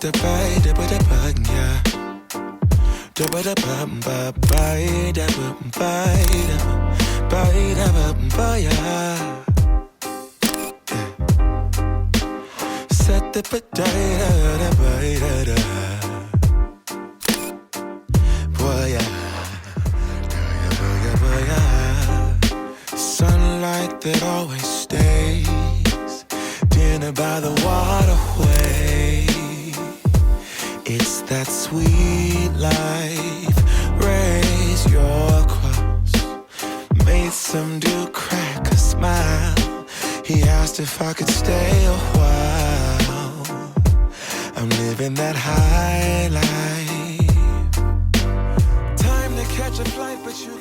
da bye da ba da bug, yeah. Da ba da bum ba bye da bum bye da bum ba yeah. Set the ba da da bye da. Boy yeah. Boy yeah. Sunlight that always stays. Dinner by the waterway. It's that sweet life. Raise your cross. Made some dude crack a smile. He asked if I could stay a while. I'm living that high life. Time to catch a flight, but you